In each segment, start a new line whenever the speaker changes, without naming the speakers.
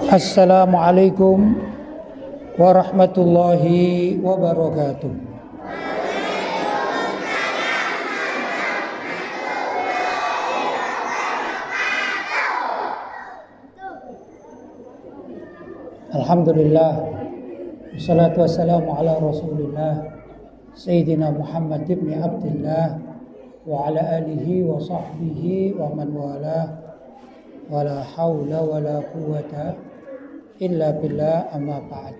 Assalamualaikum warahmatullahi wabarakatuh. Alhamdulillah, wassalatu wassalamu ala rasulillah Sayyidina Muhammad ibn Abdullah wa ala alihi wa sahbihi wa man wala wala hawla wala quwwata illa billah, amma ba'd.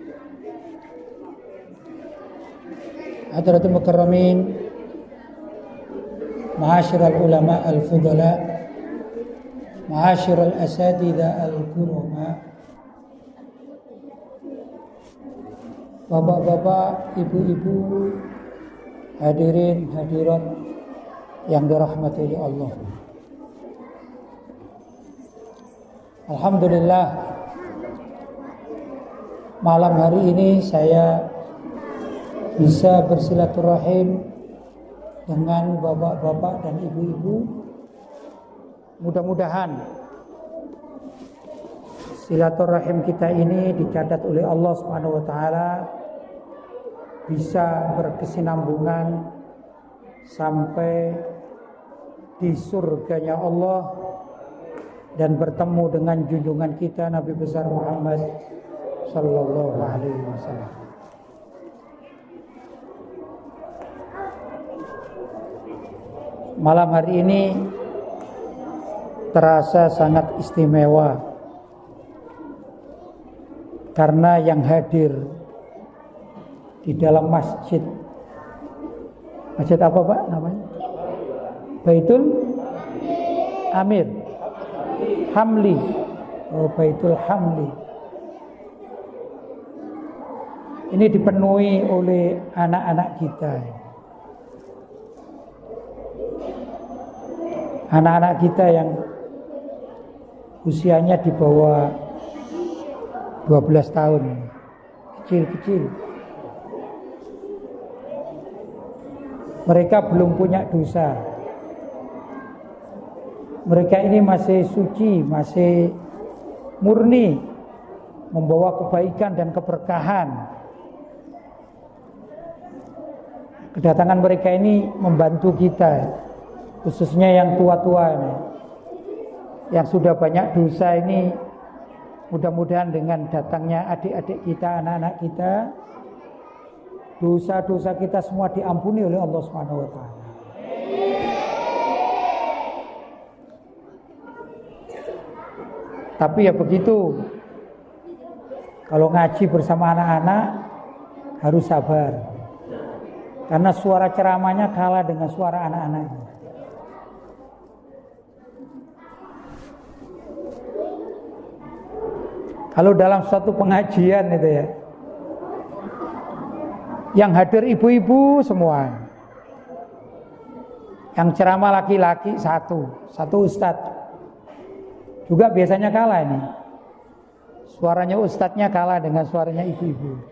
Hadratul mukarramin, ma'asyiral ulama al-fudala, ma'asyiral asatidha al-kurama, bapak-bapak, ibu-ibu, hadirin hadirat yang dirahmati oleh Allah. Alhamdulillah, malam hari ini saya bisa bersilaturahim dengan bapak-bapak dan ibu-ibu. Mudah-mudahan silaturahim kita ini dicatat oleh Allah Subhanahu wa taala bisa berkesinambungan sampai di surganya Allah dan bertemu dengan junjungan kita Nabi besar Muhammad sallallahu alaihi wasallam. Malam hari ini terasa sangat istimewa karena yang hadir di dalam masjid apa Pak namanya? Baitul Amir Hamli. Baitul Hamli. Ini dipenuhi oleh anak-anak kita. Anak-anak kita yang usianya di bawah 12 tahun. Kecil-kecil. Mereka belum punya dosa. Mereka ini masih suci, masih murni, membawa kebaikan dan keberkahan. Kedatangan mereka ini membantu kita, khususnya yang tua-tua ini, yang sudah banyak dosa ini. Mudah-mudahan dengan datangnya adik-adik kita, anak-anak kita, dosa-dosa kita semua diampuni oleh Allah Subhanahu wa taala. Tapi ya begitu, kalau ngaji bersama anak-anak harus sabar, karena suara ceramahnya kalah dengan suara anak-anak. Kalau dalam suatu pengajian itu ya, yang hadir ibu-ibu semua, yang ceramah laki-laki satu ustadz. Juga biasanya kalah ini. Suaranya ustadznya kalah dengan suaranya ibu-ibu.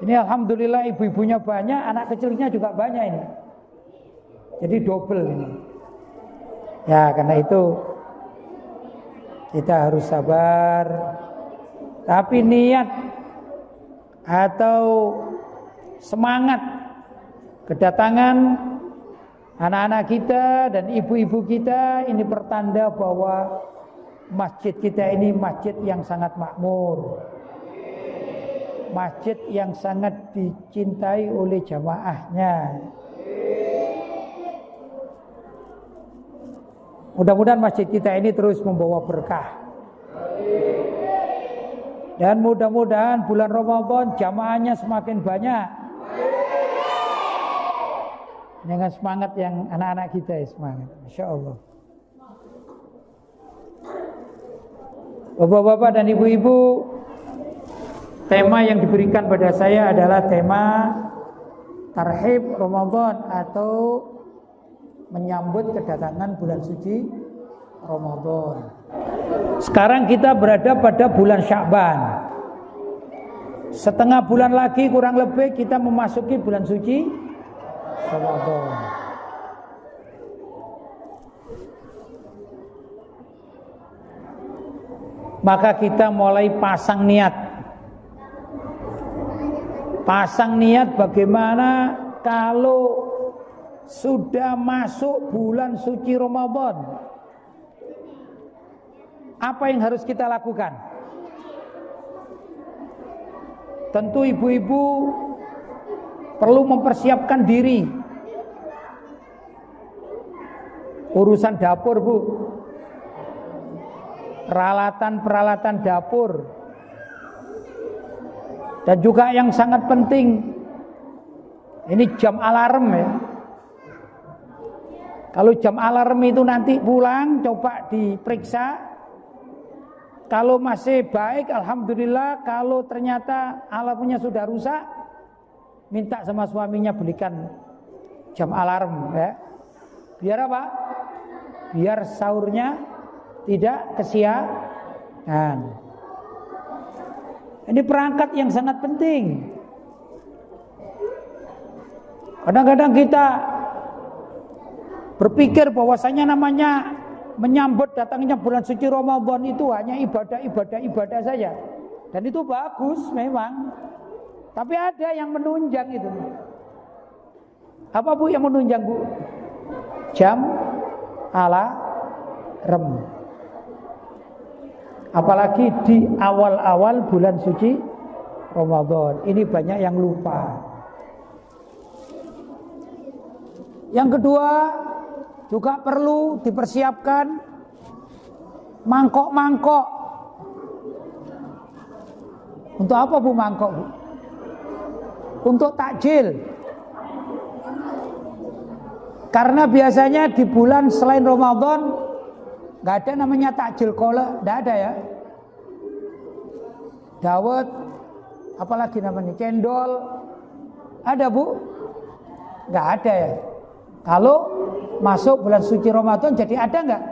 Ini alhamdulillah ibu-ibunya banyak, anak kecilnya juga banyak ini. Jadi double ini. Ya, karena itu kita harus sabar. Tapi niat atau semangat kedatangan anak-anak kita dan ibu-ibu kita ini pertanda bahwa masjid kita ini masjid yang sangat makmur, masjid yang sangat dicintai oleh jamaahnya. Mudah-mudahan masjid kita ini terus membawa berkah. Dan mudah-mudahan bulan Ramadan jamaahnya semakin banyak. Dengan semangat yang anak-anak kita ya, semangat, Insya Allah. Bapak-bapak dan ibu-ibu, tema yang diberikan pada saya adalah tema Tarhib Ramadan atau menyambut kedatangan bulan suci Ramadan. Sekarang kita berada pada bulan Sya'ban. Setengah bulan lagi kurang lebih kita memasuki bulan suci Ramadan. maka kita mulai pasang niat. Pasang niat bagaimana kalau sudah masuk bulan suci Ramadan. Apa yang harus kita lakukan? Tentu ibu-ibu perlu mempersiapkan diri. Urusan dapur, Bu. Peralatan-peralatan dapur. Dan juga yang sangat penting, ini jam alarm ya. Kalau jam alarm itu nanti pulang, coba diperiksa. Kalau masih baik, alhamdulillah. Kalau ternyata alarmnya sudah rusak, minta sama suaminya belikan jam alarm ya. Biar apa? Biar sahurnya tidak kesiangan. Ini perangkat yang sangat penting. Kadang-kadang kita berpikir bahwasanya namanya menyambut datangnya bulan suci Ramadan itu hanya ibadah saja. Dan itu bagus memang. Tapi ada yang menunjang itu. Apa Bu yang menunjang Bu? Jam alarm. Apalagi di awal-awal bulan suci Ramadan. Ini banyak yang lupa. Yang kedua, juga perlu dipersiapkan mangkok-mangkok. Untuk apa Bu mangkok Bu? Untuk takjil. Karena biasanya di bulan selain Ramadan nggak ada namanya takjil kola, nggak ada ya. Dawet, apalagi namanya cendol, ada Bu? Nggak ada ya. Kalau masuk bulan suci Ramadan jadi ada nggak?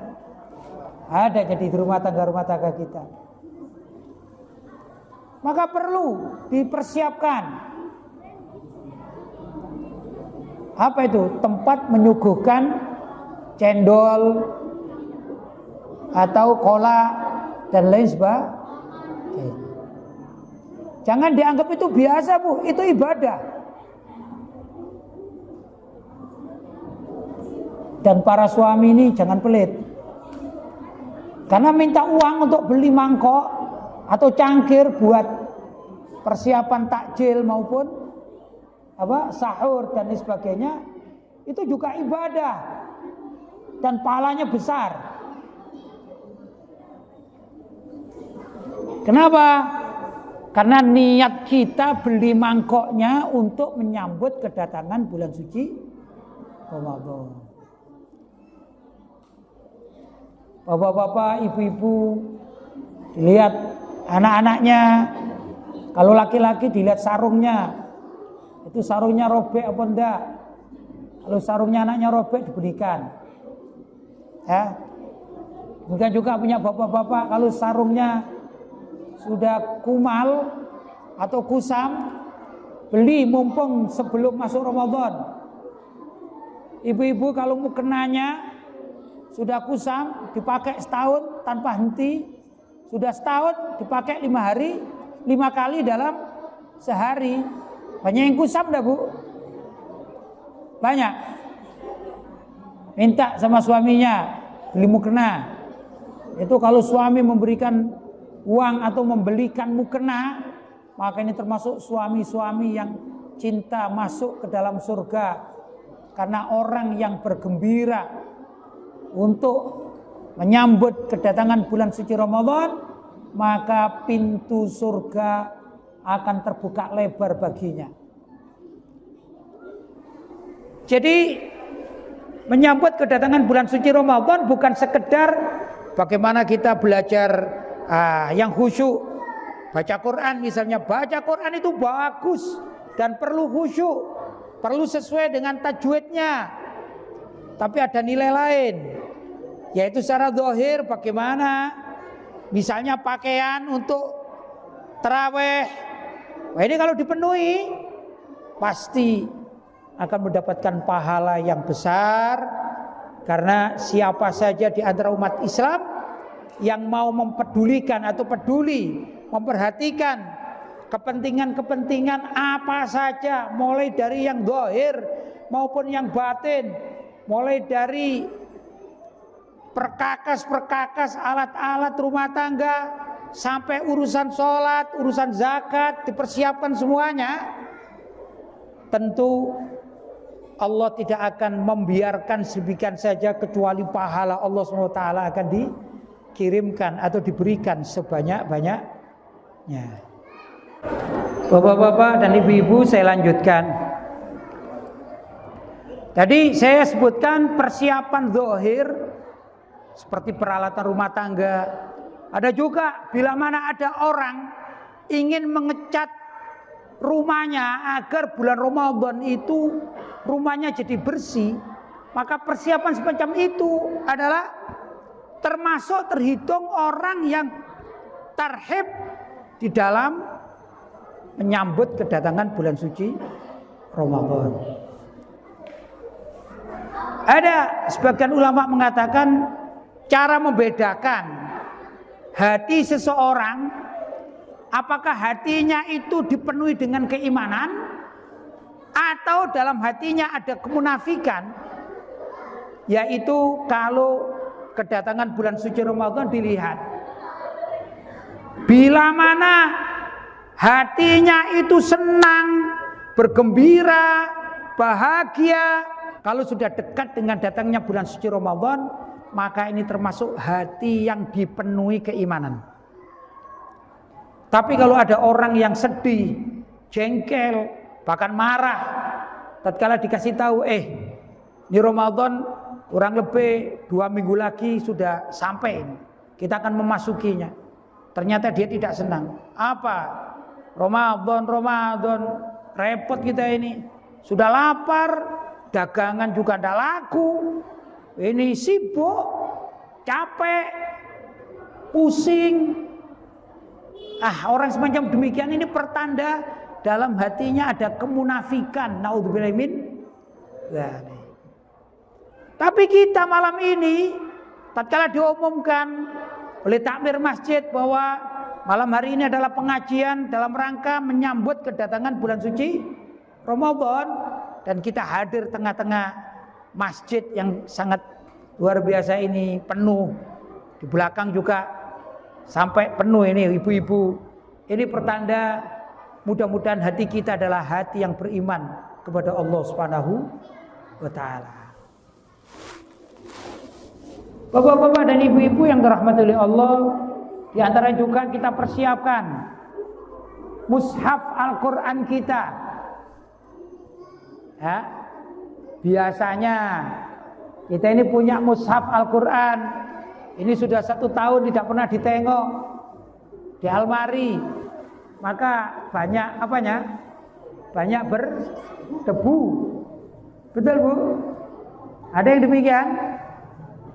Ada, jadi di rumah tangga kita. Maka perlu dipersiapkan. Apa itu? Tempat menyuguhkan cendol atau kola dan lain sebagainya. Jangan dianggap itu biasa Bu, itu ibadah. Dan para suami ini jangan pelit. Karena minta uang untuk beli mangkok atau cangkir buat persiapan takjil maupun sahur dan lain sebagainya, itu juga ibadah dan pahalanya besar. Kenapa? Karena niat kita beli mangkoknya untuk menyambut kedatangan bulan suci Ramadan. Bapak-bapak, ibu-ibu, dilihat anak-anaknya. Kalau laki-laki dilihat sarungnya. Itu sarungnya robek apa enggak? Kalau sarungnya anaknya robek diberikan. Ya. Bukan juga punya bapak-bapak kalau sarungnya sudah kumal atau kusam, beli mumpung sebelum masuk Ramadan. Ibu-ibu kalau mukenanya sudah kusam, dipakai setahun tanpa henti. Sudah setahun dipakai 5 hari, 5 kali dalam sehari. Banyak yang kusam dah Bu? Banyak. Minta sama suaminya beli mukena. Itu kalau suami memberikan uang atau membelikan mukena, maka ini termasuk suami-suami yang cinta masuk ke dalam surga. Karena orang yang bergembira untuk menyambut kedatangan bulan suci Ramadan, maka pintu surga akan terbuka lebar baginya. Jadi menyambut kedatangan bulan suci Ramadan bukan sekedar bagaimana kita belajar yang khusyuk, baca Quran misalnya. Baca Quran itu bagus dan perlu khusyuk, perlu sesuai dengan tajwidnya. Tapi ada nilai lain, yaitu secara zahir bagaimana misalnya pakaian untuk tarawih. Wah, ini kalau dipenuhi pasti akan mendapatkan pahala yang besar. Karena siapa saja di antara umat Islam yang mau mempedulikan atau peduli, memperhatikan kepentingan-kepentingan apa saja, mulai dari yang zahir maupun yang batin, mulai dari perkakas-perkakas alat-alat rumah tangga sampai urusan sholat, urusan zakat dipersiapkan semuanya. Tentu Allah tidak akan membiarkan demikian saja, kecuali pahala Allah SWT akan dikirimkan atau diberikan sebanyak-banyaknya. Bapak-bapak dan ibu-ibu, saya lanjutkan. Tadi saya sebutkan persiapan zahir seperti peralatan rumah tangga. Ada juga bila mana ada orang ingin mengecat rumahnya agar bulan Ramadan itu rumahnya jadi bersih, maka persiapan semacam itu adalah termasuk terhitung orang yang tarhib di dalam menyambut kedatangan bulan suci Ramadan. Ada sebagian ulama mengatakan cara membedakan hati seseorang, apakah hatinya itu dipenuhi dengan keimanan atau dalam hatinya ada kemunafikan, yaitu kalau kedatangan bulan suci Ramadan dilihat bila mana hatinya itu senang, bergembira, bahagia kalau sudah dekat dengan datangnya bulan suci Ramadan, maka ini termasuk hati yang dipenuhi keimanan. Tapi kalau ada orang yang sedih, jengkel, bahkan marah tatkala dikasih tahu ini Ramadan kurang lebih 2 minggu lagi sudah sampai, kita akan memasukinya, ternyata dia tidak senang. Apa? Ramadan repot kita ini, sudah lapar, dagangan juga tidak laku, ini sibuk, capek, pusing. Orang semacam demikian ini pertanda dalam hatinya ada kemunafikan. Naudzubillah min dzalik. Tapi kita malam ini tatkala diumumkan oleh takmir masjid bahwa malam hari ini adalah pengajian dalam rangka menyambut kedatangan bulan suci Ramadan, dan kita hadir tengah-tengah masjid yang sangat luar biasa ini, penuh. Di belakang juga sampai penuh ini ibu-ibu. Ini pertanda mudah-mudahan hati kita adalah hati yang beriman kepada Allah Subhanahu wa taala. Bapak-bapak dan ibu-ibu yang dirahmati oleh Allah, di antara juga kita persiapkan mushaf Al-Qur'an kita. Ya. Biasanya kita ini punya mushaf Al-Qur'an, ini sudah 1 tahun tidak pernah ditengok di almari, maka banyak apanya? Banyak berdebu. Betul Bu? Ada yang demikian?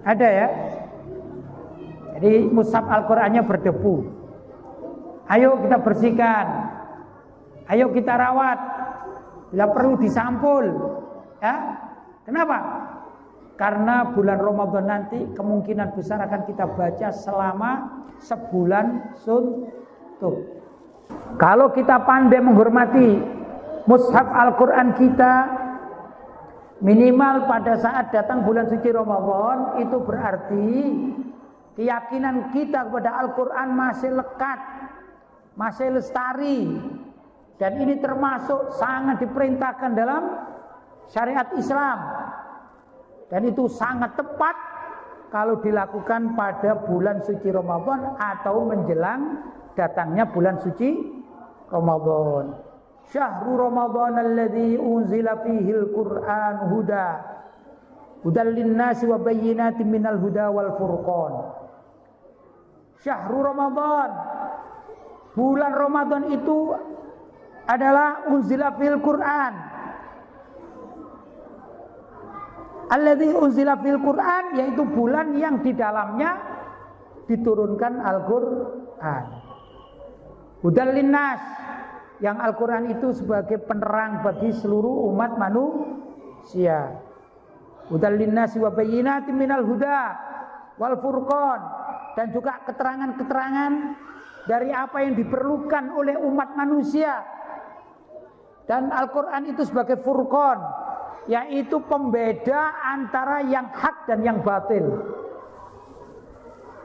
Ada ya? Jadi mushaf Al-Qur'annya berdebu. Ayo kita bersihkan, ayo kita rawat, bila perlu disampul. Ya, kenapa? Karena bulan Ramadan nanti kemungkinan besar akan kita baca selama sebulan suntuk. Kalau kita pandai menghormati mushaf Al-Qur'an kita, minimal pada saat datang bulan suci Ramadan, itu berarti keyakinan kita kepada Al-Qur'an masih lekat, masih lestari. Dan ini termasuk sangat diperintahkan dalam syariat Islam. Dan itu sangat tepat kalau dilakukan pada bulan suci Ramadan atau menjelang datangnya bulan suci Ramadan. Syahrul Ramadan alladzi unzila fihil Qur'an hudal linnasi wa bayyinatin minal huda wal furqan. Syahrul Ramadan, bulan Ramadan itu adalah unzila fil Qur'an. Alladzi unzila fil Qur'an, yaitu bulan yang di dalamnya diturunkan Al-Qur'an. Hudal linnas, yang Al-Qur'an itu sebagai penerang bagi seluruh umat manusia. Hudal linnasi wa bayyinatin minal huda wal furqan. dan juga keterangan-keterangan dari apa yang diperlukan oleh umat manusia. Dan Al-Quran itu sebagai furqan, yaitu pembeda antara yang hak dan yang batil.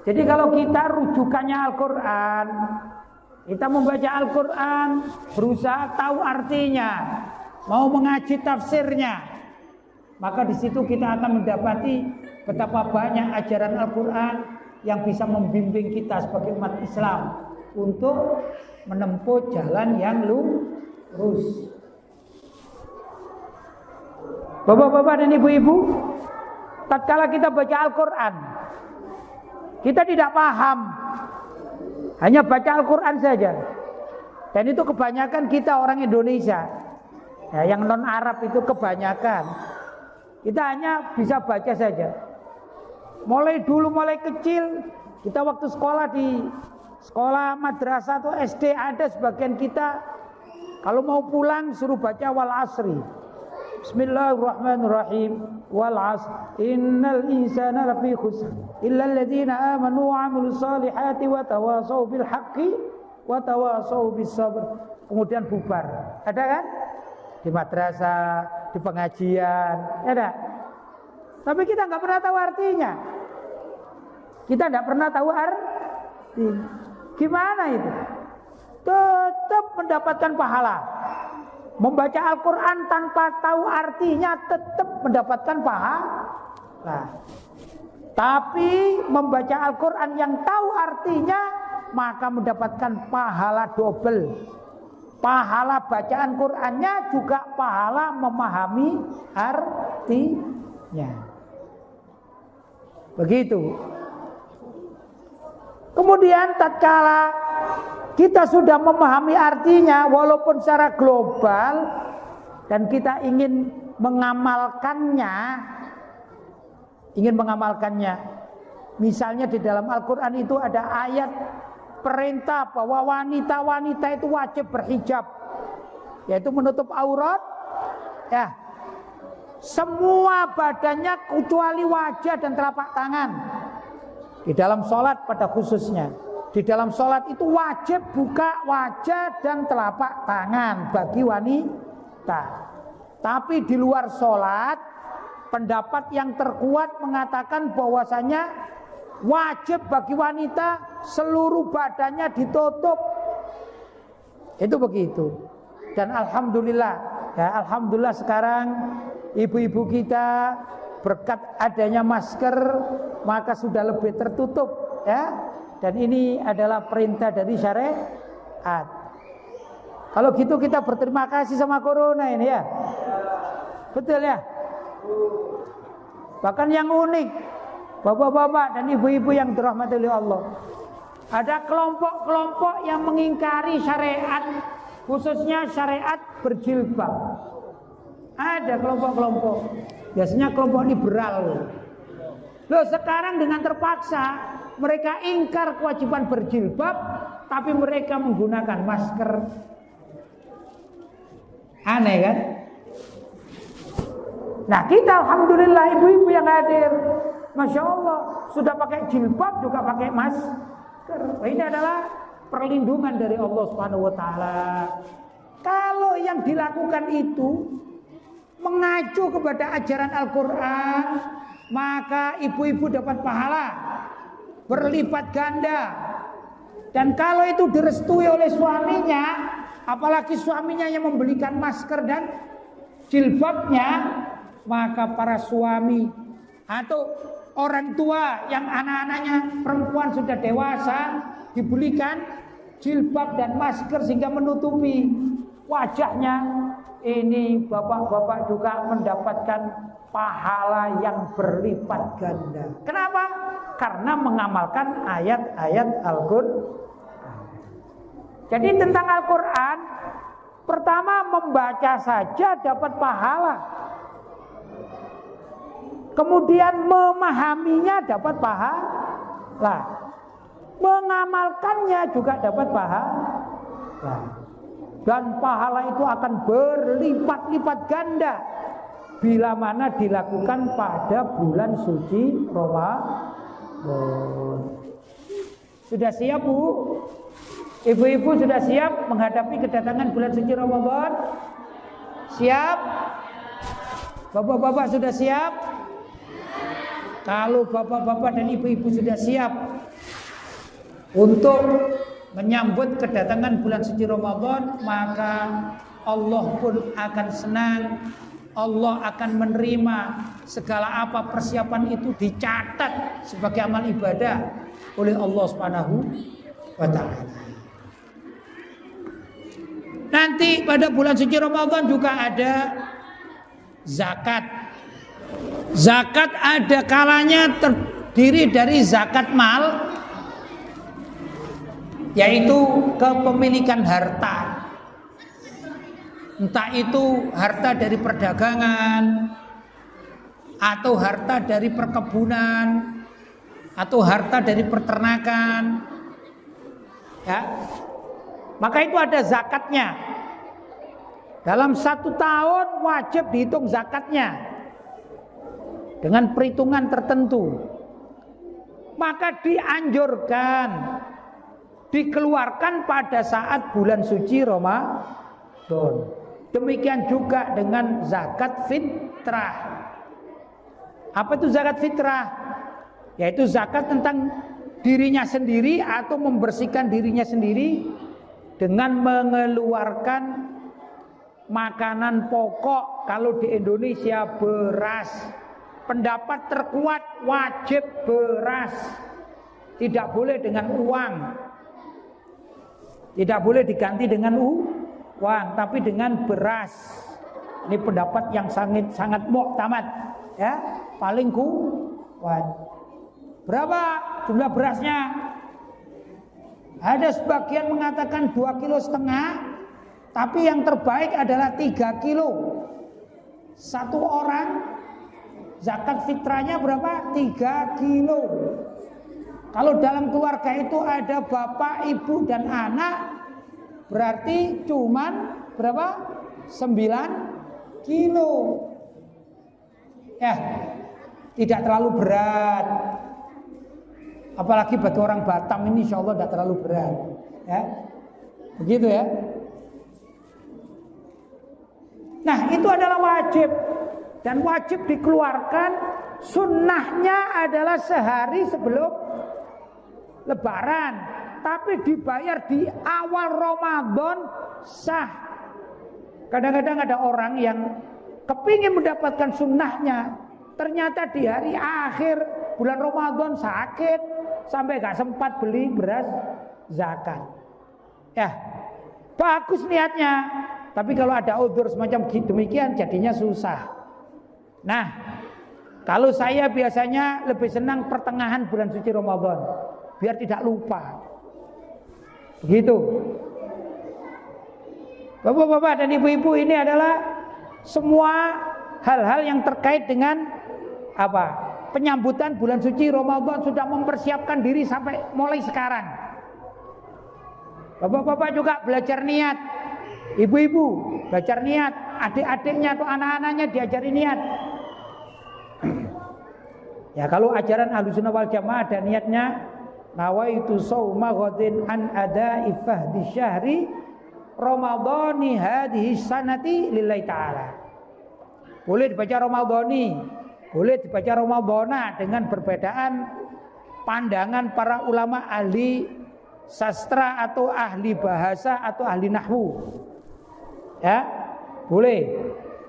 Jadi kalau kita rujukannya Al-Quran, kita membaca Al-Quran, berusaha tahu artinya, mau mengaji tafsirnya, maka di situ kita akan mendapati betapa banyak ajaran Al-Quran yang bisa membimbing kita sebagai umat Islam untuk menempuh jalan yang lurus. Bapak-bapak dan ibu-ibu, tatkala kita baca Al-Quran, kita tidak paham, hanya baca Al-Quran saja. Dan itu kebanyakan kita orang Indonesia, ya, yang non Arab itu kebanyakan. Kita hanya bisa baca saja. Mulai kecil, kita waktu sekolah di sekolah madrasah atau SD, ada sebagian kita kalau mau pulang suruh baca wal asri. Bismillahirrahmanirrahim. Wal asr innal insana lafi khusr illa alladziina aamanu wa 'amilus shalihati wa tawashaw bil haqqi wa tawashaw bis sabr. Kemudian bubar. Ada kan? Di madrasah, di pengajian, ada. Tapi kita nggak pernah tahu artinya. Kita nggak pernah tahu artinya. Gimana itu? Tetap mendapatkan pahala. Membaca Al-Quran tanpa tahu artinya tetap mendapatkan pahala. Tapi membaca Al-Quran yang tahu artinya maka mendapatkan pahala double. Pahala bacaan Qurannya juga pahala memahami artinya. Begitu. Kemudian tatkala kita sudah memahami artinya walaupun secara global dan kita ingin mengamalkannya, misalnya di dalam Al-Quran itu ada ayat perintah bahwa wanita-wanita itu wajib berhijab, yaitu menutup aurat, ya, semua badannya kecuali wajah dan telapak tangan. Di dalam sholat pada khususnya, di dalam sholat itu wajib buka wajah dan telapak tangan bagi wanita. Tapi di luar sholat, pendapat yang terkuat mengatakan bahwasanya wajib bagi wanita seluruh badannya ditutup. Itu begitu. Dan alhamdulillah, ya alhamdulillah sekarang ibu-ibu kita berkat adanya masker maka sudah lebih tertutup, ya. Dan ini adalah perintah dari syariat. Kalau gitu kita berterima kasih sama corona ini, ya. Betul ya? Bahkan yang unik, bapak-bapak dan ibu-ibu yang dirahmati oleh Allah, ada kelompok-kelompok yang mengingkari syariat, khususnya syariat berjilbab. Ada kelompok-kelompok, biasanya kelompok liberal. Loh, sekarang dengan terpaksa mereka ingkar kewajiban berjilbab, tapi mereka menggunakan masker. Aneh kan? Nah, kita alhamdulillah ibu-ibu yang hadir, masya Allah, sudah pakai jilbab juga pakai masker. Ini adalah perlindungan dari Allah Subhanahu wa taala. Kalau yang dilakukan itu mengacu kepada ajaran Al-Quran, maka ibu-ibu dapat pahala berlipat ganda. Dan kalau itu direstui oleh suaminya, apalagi suaminya yang membelikan masker dan jilbabnya, maka para suami atau orang tua yang anak-anaknya perempuan sudah dewasa dibelikan jilbab dan masker sehingga menutupi wajahnya, ini bapak-bapak juga mendapatkan pahala yang berlipat ganda. Kenapa? Karena mengamalkan ayat-ayat Al-Quran. Jadi tentang Al-Quran, pertama membaca saja dapat pahala. Kemudian memahaminya dapat pahala. Mengamalkannya juga dapat pahala. Dan pahala itu akan berlipat-lipat ganda bila mana dilakukan pada bulan suci Ramadan. Sudah siap Bu? Ibu-ibu sudah siap menghadapi kedatangan bulan suci Ramadan? Siap? Bapak-bapak sudah siap? Kalau bapak-bapak dan ibu-ibu sudah siap untuk menyambut kedatangan bulan suci Ramadan, maka Allah pun akan senang. Allah akan menerima segala apa persiapan itu, dicatat sebagai amal ibadah oleh Allah Subhanahu wa taala. Nanti pada bulan suci Ramadan juga ada zakat. Zakat ada kalanya terdiri dari zakat mal, yaitu kepemilikan harta. Entah itu harta dari perdagangan, atau harta dari perkebunan, atau harta dari peternakan, ya. Maka itu ada zakatnya. Dalam 1 tahun wajib dihitung zakatnya dengan perhitungan tertentu. Maka dianjurkan dikeluarkan pada saat bulan suci Ramadan. Demikian juga dengan zakat fitrah. Apa itu zakat fitrah? Yaitu zakat tentang dirinya sendiri atau membersihkan dirinya sendiri dengan mengeluarkan makanan pokok. Kalau di Indonesia beras. Pendapat terkuat wajib beras. Tidak boleh dengan uang. Tidak boleh diganti dengan uang, tapi dengan beras. Ini pendapat yang sangat muktamad, ya, paling kuat. Berapa jumlah berasnya? Ada sebagian mengatakan 2,5 kilo, tapi yang terbaik adalah 3 kilo. Satu orang zakat fitrahnya berapa? 3 kilo. Kalau dalam keluarga itu ada bapak, ibu, dan anak, berarti cuman berapa? 9 kilo. Ya, tidak terlalu berat. Apalagi bagi orang Batam ini insya Allah tidak terlalu berat. Ya, begitu ya. Nah, itu adalah wajib. Dan wajib dikeluarkan, sunnahnya adalah sehari sebelum Lebaran, tapi dibayar di awal Ramadan sah. Kadang-kadang ada orang yang kepingin mendapatkan sunnahnya, ternyata di hari akhir bulan Ramadan sakit sampai gak sempat beli beras zakat. Ya, bagus niatnya, tapi kalau ada udzur semacam demikian jadinya susah. Nah, kalau saya biasanya lebih senang pertengahan bulan suci Ramadan, biar tidak lupa. Begitu. Bapak-bapak dan ibu-ibu, ini adalah semua hal-hal yang terkait dengan apa? Penyambutan bulan suci Ramadan, sudah mempersiapkan diri sampai mulai sekarang. Bapak-bapak juga belajar niat. Ibu-ibu belajar niat, adik-adiknya atau anak-anaknya diajari niat. Ya, kalau ajaran Ahlussunnah wal Jamaah ada niatnya, nawaitu shauma ghadin an ada'i fahdi syahri ramadhani hadhihi sanati lillahi ta'ala. Boleh dibaca Ramadhani, boleh dibaca Ramadhana, dengan perbedaan pandangan para ulama ahli sastra atau ahli bahasa atau ahli nahwu. Ya, boleh.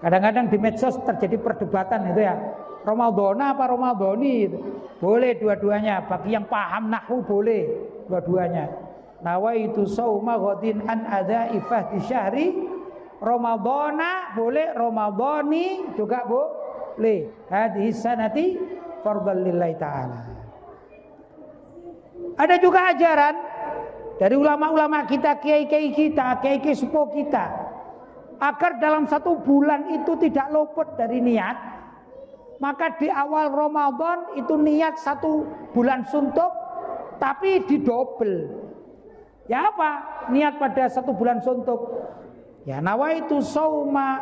Kadang-kadang di medsos terjadi perdebatan itu ya. Ramadhana apa Ramadhani? Boleh dua-duanya. Bagi yang paham nahwu boleh dua-duanya. Nawaitu shauma ghadin an adza'i fahdi syahri. Ramadhana boleh, Ramadhani juga boleh. Hadhihi sanati fardhan lillahi ta'ala. Ada juga ajaran dari ulama-ulama kita, kiai-kiai kita, kiai-kiai sepuh kita, agar dalam 1 bulan itu tidak luput dari niat. Maka di awal Ramadan itu niat 1 bulan suntuk, tapi didobel. Ya apa? Niat pada 1 bulan suntuk. Ya, nawaitu shauma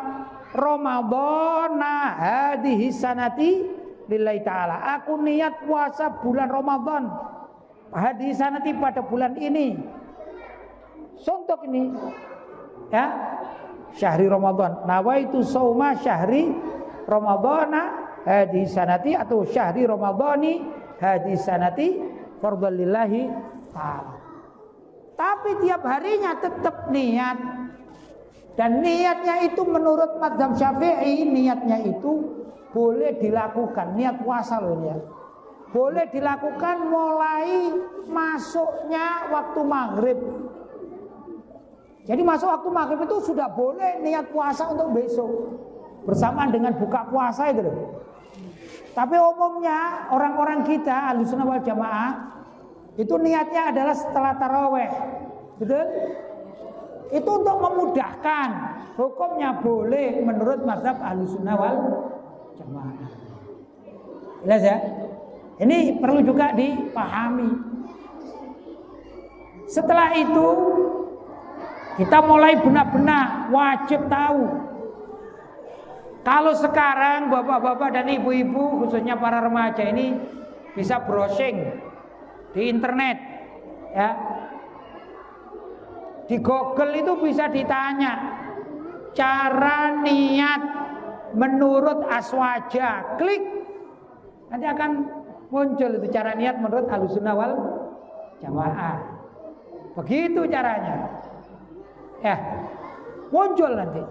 Ramadhana hadhihi sanati lillahi ta'ala. Aku niat puasa bulan Ramadan hadis sanati pada bulan ini. Sontok ini ya, syahri Ramadan. Nawaitu sauma syahri Ramadana hadis sanati atau syahri Ramadhani hadis sanati fardhal lillahi ta'ala. Tapi tiap harinya tetap niat. Dan niatnya itu menurut mazhab Syafi'i, niatnya itu boleh dilakukan, niat puasa loh ya. Boleh dilakukan mulai masuknya waktu maghrib. Jadi masuk waktu maghrib itu sudah boleh niat puasa untuk besok, bersamaan dengan buka puasa itu loh. Tapi umumnya orang-orang kita Ahlussunnah wal Jamaah itu niatnya adalah setelah taraweh, betul? Itu untuk memudahkan, hukumnya boleh menurut mazhab Ahlussunnah wal Jamaah. Jelas ya? Ini perlu juga dipahami. Setelah itu kita mulai benar-benar wajib tahu. Kalau sekarang bapak-bapak dan ibu-ibu khususnya para remaja ini bisa browsing di internet ya. Di Google itu bisa ditanya cara niat menurut aswaja, klik nanti akan muncul itu cara niat menurut Ahlussunnah wal Jamaah. Begitu caranya. Ya, muncul nanti.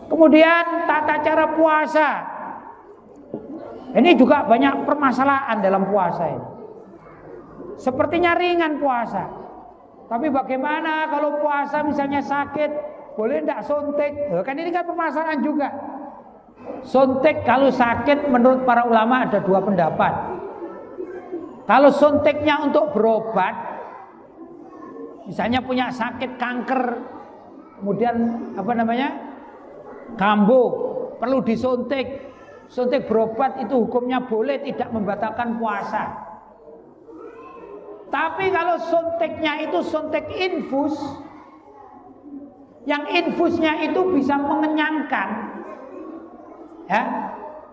Kemudian tata cara puasa. Ini juga banyak permasalahan dalam puasa ini. Sepertinya ringan puasa. Tapi bagaimana kalau puasa misalnya sakit, boleh enggak suntik? Kan ini kan permasalahan juga. Suntik kalau sakit menurut para ulama ada dua pendapat. Kalau suntiknya untuk berobat, misalnya punya sakit kanker, kemudian kambuh, perlu disuntik. Suntik berobat itu hukumnya boleh, tidak membatalkan puasa. Tapi kalau suntiknya itu suntik infus, yang infusnya itu bisa mengenyangkan, ya,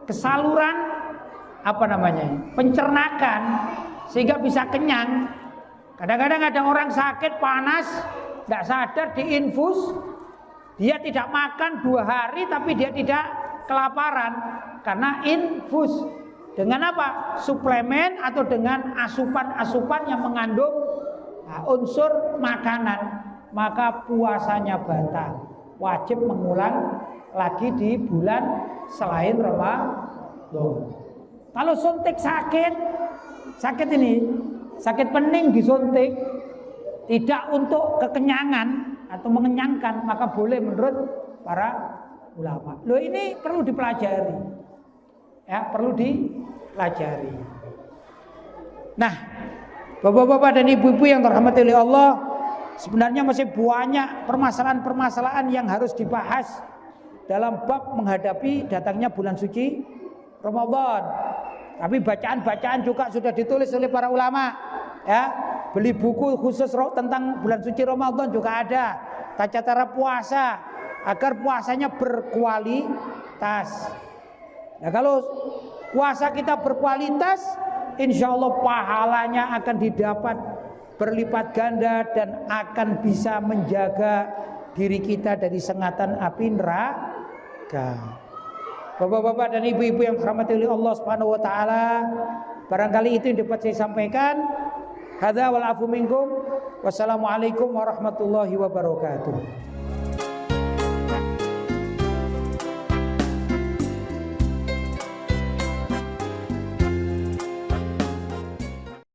kesaluran pencernakan, sehingga bisa kenyang. Kadang-kadang ada orang sakit panas, tidak sadar diinfus, dia tidak makan 2 hari, tapi dia tidak kelaparan karena infus. Dengan apa? Suplemen atau dengan asupan-asupan yang mengandung unsur makanan, maka puasanya batal. Wajib mengulang lagi di bulan selain Ramadan. Kalau suntik sakit pening disuntik, tidak untuk kekenyangan atau mengenyangkan, maka boleh menurut para ulama. Loh, ini perlu dipelajari. Ya, perlu dipelajari. Nah, bapak-bapak dan ibu-ibu yang terhormati oleh Allah, sebenarnya masih banyak permasalahan-permasalahan yang harus dibahas dalam bab menghadapi datangnya bulan suci Ramadan. Tapi bacaan-bacaan juga sudah ditulis oleh para ulama. Ya, beli buku khusus tentang bulan suci Ramadan juga ada. Tata cara puasa agar puasanya berkualitas. Nah, kalau puasa kita berkualitas, insya Allah pahalanya akan didapat berlipat ganda dan akan bisa menjaga diri kita dari sengatan api neraka. Bapak-bapak dan ibu-ibu yang dirahmati oleh Allah Subhanahu wa taala, barangkali itu yang dapat saya sampaikan. Hadza wal afu minkum. Wassalamualaikum warahmatullahi wabarakatuh.